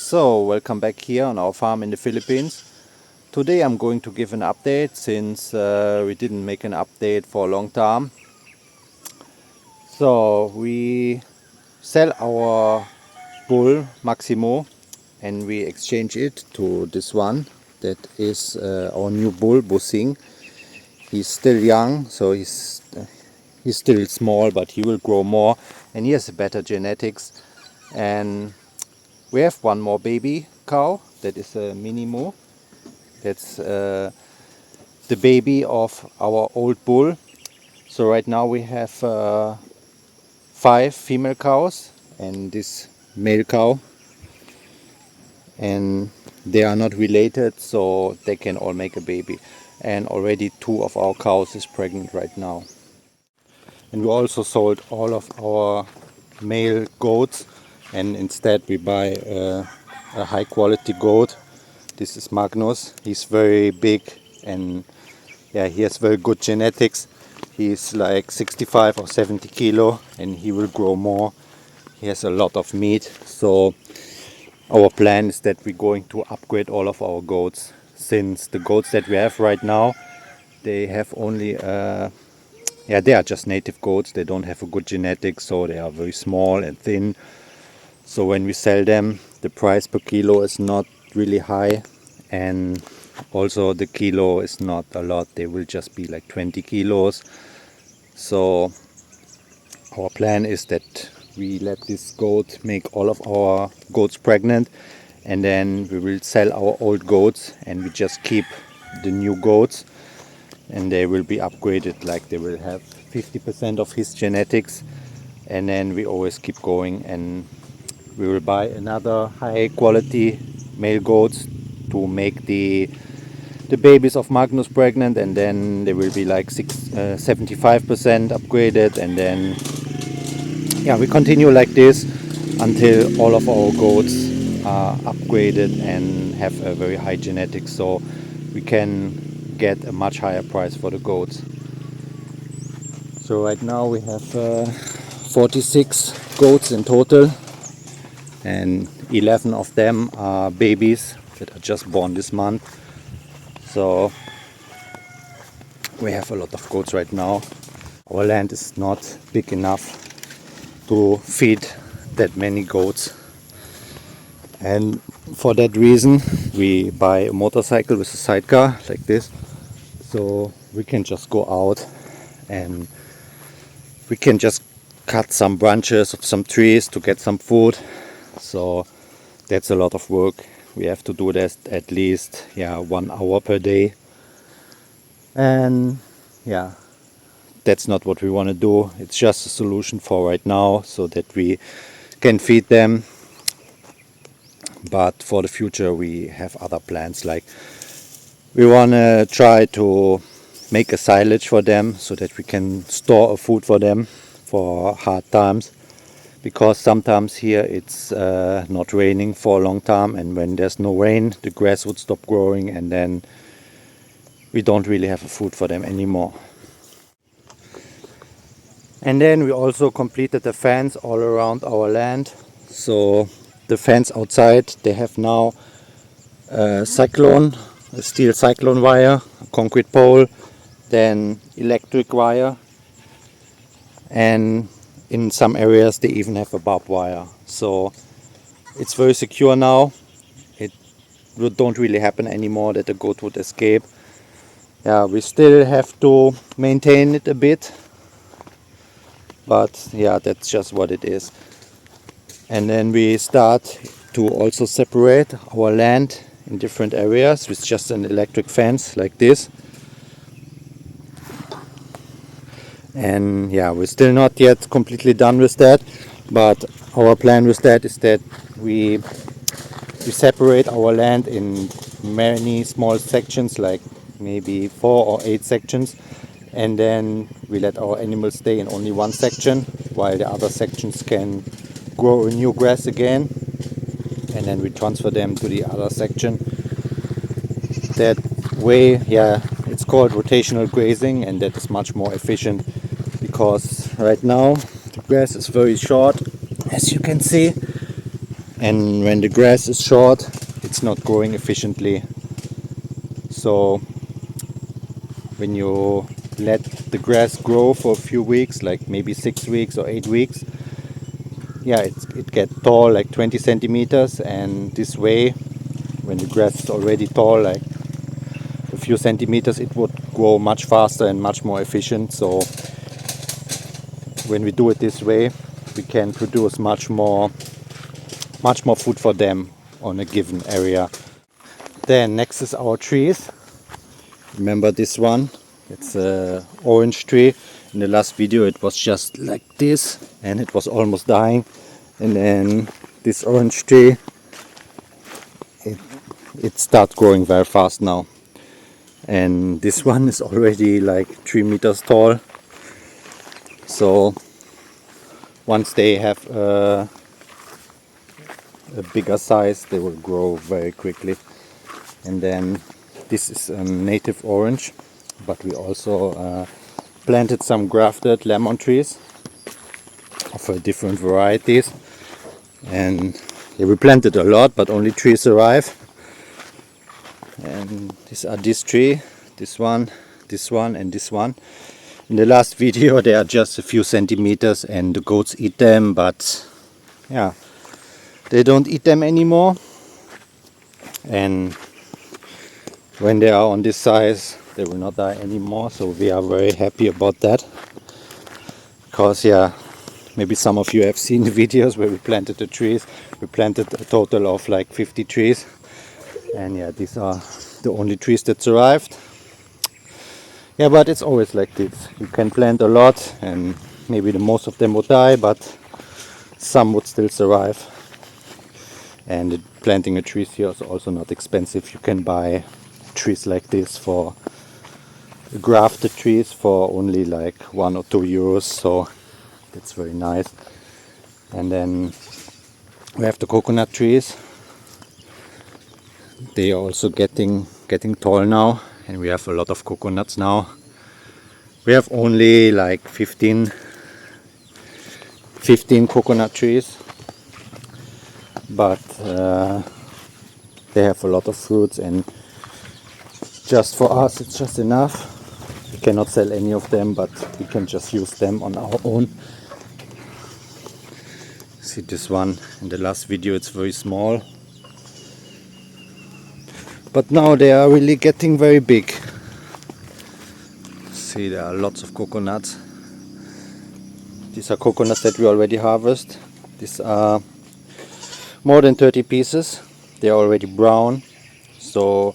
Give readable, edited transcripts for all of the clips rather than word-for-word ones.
So, welcome back here on our farm in the Philippines. Today I'm going to give an update since we didn't make an update for a long time. So, we sell our bull Maximo and we exchange it to this one that is our new bull Busing. He's still young, so he's still small, but he will grow more and he has better genetics. And we have one more baby cow that is a mini moo. That's the baby of our old bull. So right now we have 5 female cows and this male cow, and they are not related, so they can all make a baby. And already 2 of our cows is pregnant right now. And we also sold all of our male goats, and instead we buy a high quality goat. This is Magnus. He's very big and he has very good genetics. He's like 65 or 70 kilo and he will grow more. He has a lot of meat. So our plan is that we're going to upgrade all of our goats, since the goats that we have right now, they have only they are just native goats. They don't have a good genetics, so they are very small and thin. So when we sell them, the price per kilo is not really high, and also the kilo is not a lot. They will just be like 20 kilos. So our plan is that we let this goat make all of our goats pregnant, and then we will sell our old goats and we just keep the new goats, and they will be upgraded, like they will have 50% of his genetics, and then we always keep going, and we will buy another high quality male goats to make the babies of Magnus pregnant, and then they will be like 75% upgraded, and then we continue like this until all of our goats are upgraded and have a very high genetics, so we can get a much higher price for the goats. So right now we have 46 goats in total, and 11 of them are babies that are just born this month. So we have a lot of goats right now. Our land is not big enough to feed that many goats, and for that reason we buy a motorcycle with a sidecar like this, so we can just go out and we can just cut some branches of some trees to get some food. So that's a lot of work. We have to do that at least 1 hour per day, and that's not what we want to do. It's just a solution for right now so that we can feed them, but for the future we have other plans, like we want to try to make a silage for them so that we can store a food for them for hard times, because sometimes here it's not raining for a long time, and when there's no rain the grass would stop growing, and then we don't really have a food for them anymore. And then we also completed the fence all around our land. So the fence outside, they have now a steel cyclone wire, a concrete pole, then electric wire, and in some areas they even have a barbed wire. So it's very secure now. It don't really happen anymore that the goat would escape. We still have to maintain it a bit, but that's just what it is. And then we start to also separate our land in different areas with just an electric fence like this. And we're still not yet completely done with that, but our plan with that is that we separate our land in many small sections, like maybe 4 or 8 sections, and then we let our animals stay in only one section while the other sections can grow a new grass again, and then we transfer them to the other section. That way, it's called rotational grazing, and that is much more efficient, because right now the grass is very short, as you can see, and when the grass is short it's not growing efficiently. So when you let the grass grow for a few weeks, like maybe 6 weeks or 8 weeks, yeah, it gets tall like 20 centimeters, and this way when the grass is already tall like a few centimeters, it would grow much faster and much more efficient. So when we do it this way, we can produce much more food for them on a given area. Then next is our trees. Remember this one? It's a orange tree. In the last video it was just like this and it was almost dying. And then this orange tree, it starts growing very fast now. And this one is already like 3 meters tall. So once they have a bigger size, they will grow very quickly. And then this is a native orange, but we also planted some grafted lemon trees of different varieties. And yeah, we planted a lot, but only 3 survive. And these are this tree, this one, and this one. In the last video they are just a few centimeters and the goats eat them, but yeah, they don't eat them anymore. And when they are on this size, they will not die anymore, so we are very happy about that. Because yeah, maybe some of you have seen the videos where we planted the trees. We planted a total of like 50 trees, and yeah, these are the only trees that survived. Yeah, but it's always like this. You can plant a lot and maybe the most of them would die, but some would still survive. And planting a tree here is also not expensive. You can buy trees like this, for grafted trees, for only like 1 or 2 euros, so that's very nice. And then we have the coconut trees. They are also getting tall now, and we have a lot of coconuts now. We have only like 15 coconut trees, but they have a lot of fruits, and just for us it's just enough. We cannot sell any of them, but we can just use them on our own. See this one, in the last video it's very small, but now they are really getting very big. See, there are lots of coconuts. These are coconuts that we already harvest. These are more than 30 pieces. They are already brown, so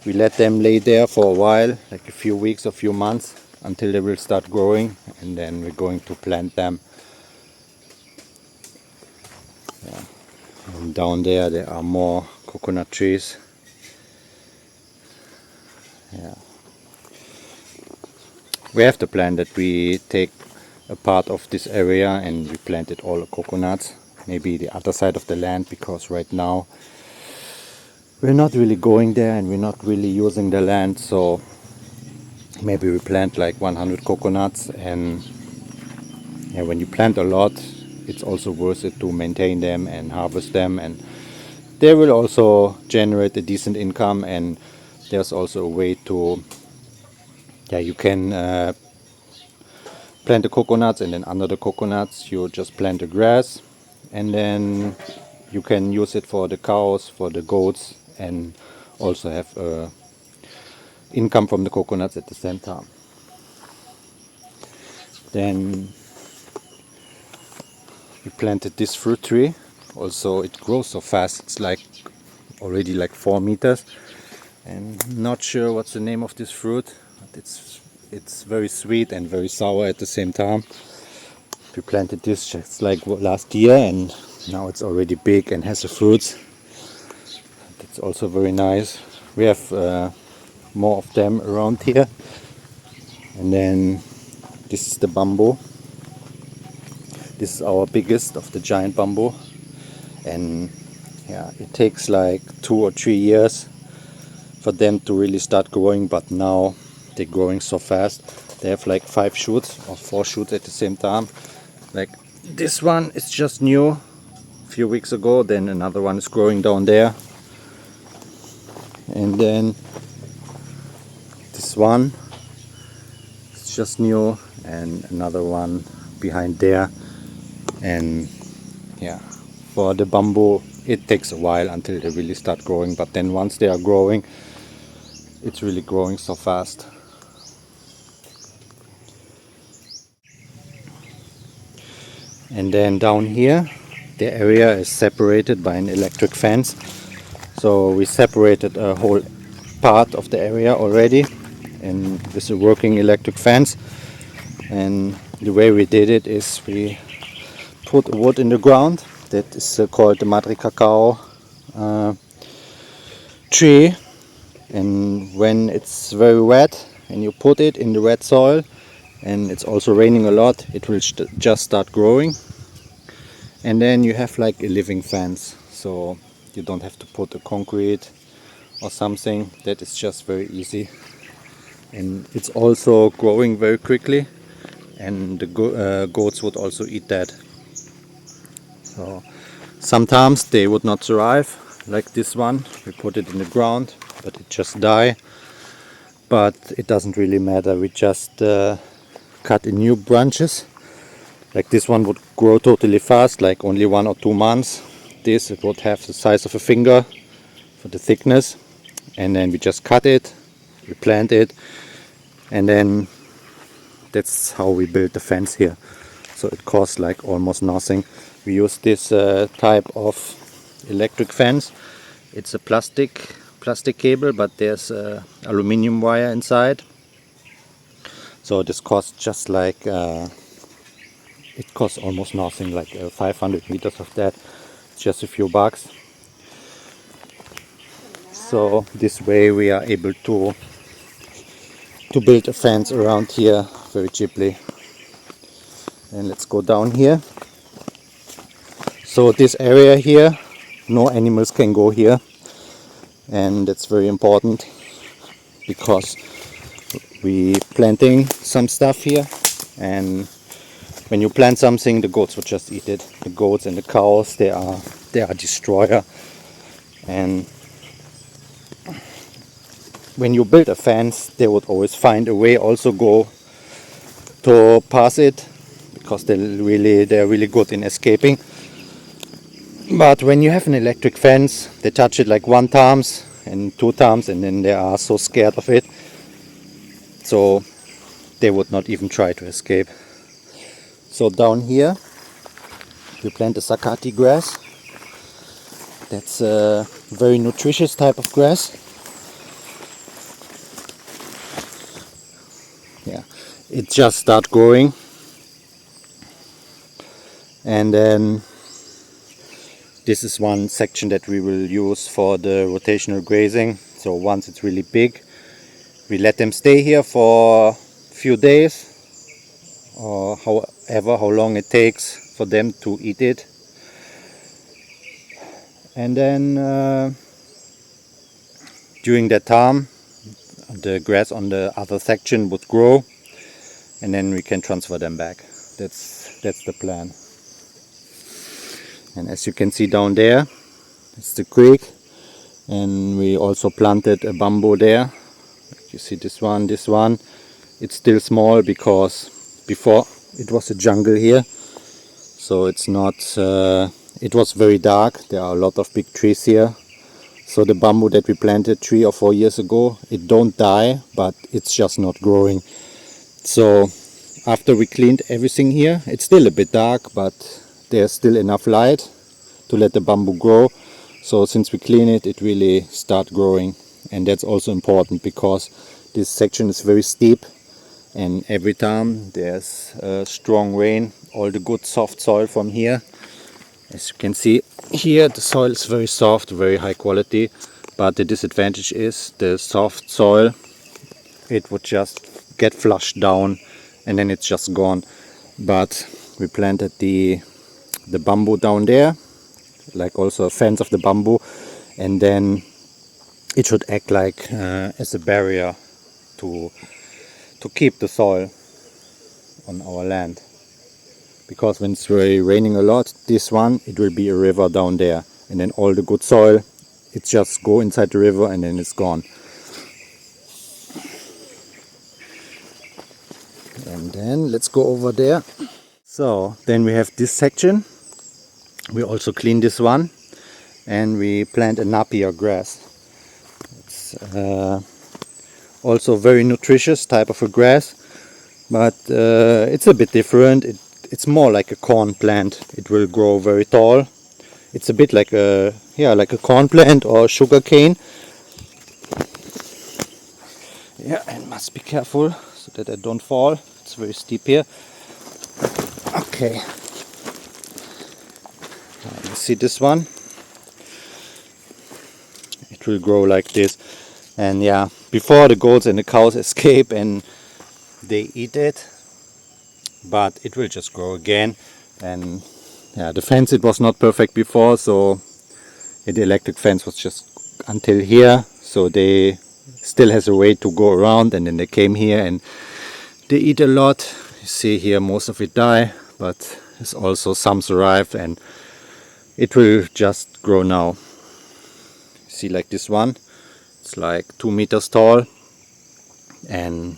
we let them lay there for a while, like a few weeks or few months, until they will start growing, and then we're going to plant them. Yeah. And down there are more coconut trees. Yeah. We have the plan that we take a part of this area and we planted all the coconuts, maybe the other side of the land, because right now we're not really going there and we're not really using the land. So maybe we plant like 100 coconuts, and yeah, when you plant a lot, it's also worth it to maintain them and harvest them, and they will also generate a decent income. And there's also a way to, yeah, you can plant the coconuts, and then under the coconuts you just plant the grass, and then you can use it for the cows, for the goats, and also have income from the coconuts at the same time. Then we planted this fruit tree. Also it grows so fast, it's like already like 4 meters, and not sure what's the name of this fruit, but it's very sweet and very sour at the same time. We planted this just like last year, and now it's already big and has the fruits. It's also very nice. We have more of them around here. And then this is the bamboo. This is our biggest of the giant bamboo, and yeah, it takes like 2 or 3 years for them to really start growing, but now they're growing so fast. They have like 5 shoots or 4 shoots at the same time. Like this one is just new few weeks ago. Then another one is growing down there, and then this one is just new, and another one behind there. And yeah, for the bamboo it takes a while until they really start growing, but then once they are growing, it's really growing so fast. And then down here the area is separated by an electric fence. So we separated a whole part of the area already, and with a working electric fence. And the way we did it is we put wood in the ground that is called the Madre Cacao tree, and when it's very wet and you put it in the wet soil and it's also raining a lot, it will just start growing, and then you have like a living fence, so you don't have to put a concrete or something. That is just very easy, and it's also growing very quickly, and the goats would also eat that. So sometimes they would not survive, like this one. We put it in the ground, but it just die. But it doesn't really matter. We just cut in new branches. Like this one would grow totally fast, like only 1 or 2 months. This, it would have the size of a finger for the thickness, and then we just cut it, we plant it, and then that's how we build the fence here. So it costs like almost nothing. We use this type of electric fence. It's a plastic cable, but there's aluminium wire inside. So this costs just like it costs almost nothing, like 500 meters of that, just a few bucks. So this way we are able to build a fence around here very cheaply. And let's go down here. So this area here, no animals can go here, and that's very important because we planting some stuff here, and when you plant something, the goats will just eat it. The goats and the cows, they are destroyer. And when you build a fence, they would always find a way also go to pass it, because they're really good in escaping. But when you have an electric fence, they touch it like 1 time and 2 times, and then they are so scared of it, so they would not even try to escape. So down here we plant the Zacate grass. That's a very nutritious type of grass. Yeah, it just starts growing, and then this is one section that we will use for the rotational grazing. So once it's really big, we let them stay here for a few days, or how long it takes for them to eat it. And then during that time, the grass on the other section would grow, and then we can transfer them back. That's the plan. And as you can see down there, it's the creek, and we also planted a bamboo there. You see this one. It's still small because before it was a jungle here, so it's not. It was very dark. There are a lot of big trees here. So the bamboo that we planted 3 or 4 years ago, it don't die, but it's just not growing. So after we cleaned everything here, it's still a bit dark, but there's still enough light to let the bamboo grow. So since we clean it, it really start growing, and that's also important because this section is very steep, and every time there's strong rain, all the good soft soil from here, as you can see here, the soil is very soft, very high quality, but the disadvantage is the soft soil, it would just get flushed down and then it's just gone. But we planted the bamboo down there, like also a fence of the bamboo, and then it should act like as a barrier to keep the soil on our land. because when it's very raining a lot, this one, it will be a river down there, and then all the good soil, it just go inside the river and then it's gone. And then let's go over there. So then we have this section. We also clean this one, and we plant a napier grass. It's also very nutritious type of a grass, but it's a bit different. It's more like a corn plant. It will grow very tall. It's a bit like a corn plant or sugar cane. Yeah, and must be careful so that I don't fall. It's very steep here. Okay. You see this one? It will grow like this. And yeah, before the goats and the cows escape and they eat it, but it will just grow again. And yeah, the fence, it was not perfect before, so the electric fence was just until here, so they still has a way to go around, and then they came here and they eat a lot. You see here most of it die, but there's also some survive, and it will just grow now. See, like this one, it's like 2 meters tall, and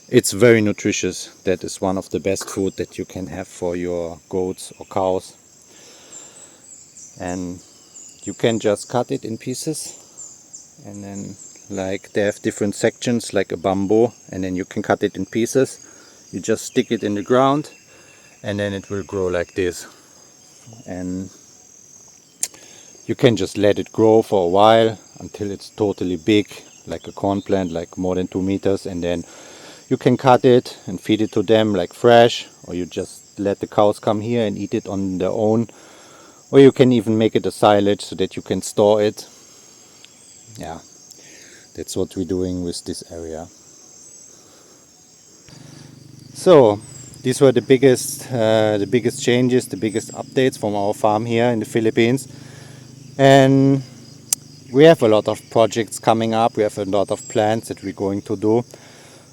it's very nutritious. That is one of the best food that you can have for your goats or cows. And you can just cut it in pieces, and then like they have different sections like a bamboo, and then you can cut it in pieces. You just stick it in the ground and then it will grow like this. And you can just let it grow for a while until it's totally big, like a corn plant, like more than 2 meters, and then you can cut it and feed it to them like fresh, or you just let the cows come here and eat it on their own, or you can even make it a silage so that you can store it. Yeah, that's what we're doing with this area. So these were the biggest changes, the biggest updates from our farm here in the Philippines. And we have a lot of projects coming up. We have a lot of plans that we're going to do.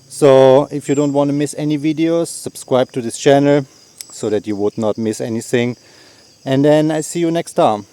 So if you don't want to miss any videos, subscribe to this channel so that you would not miss anything. And then I see you next time.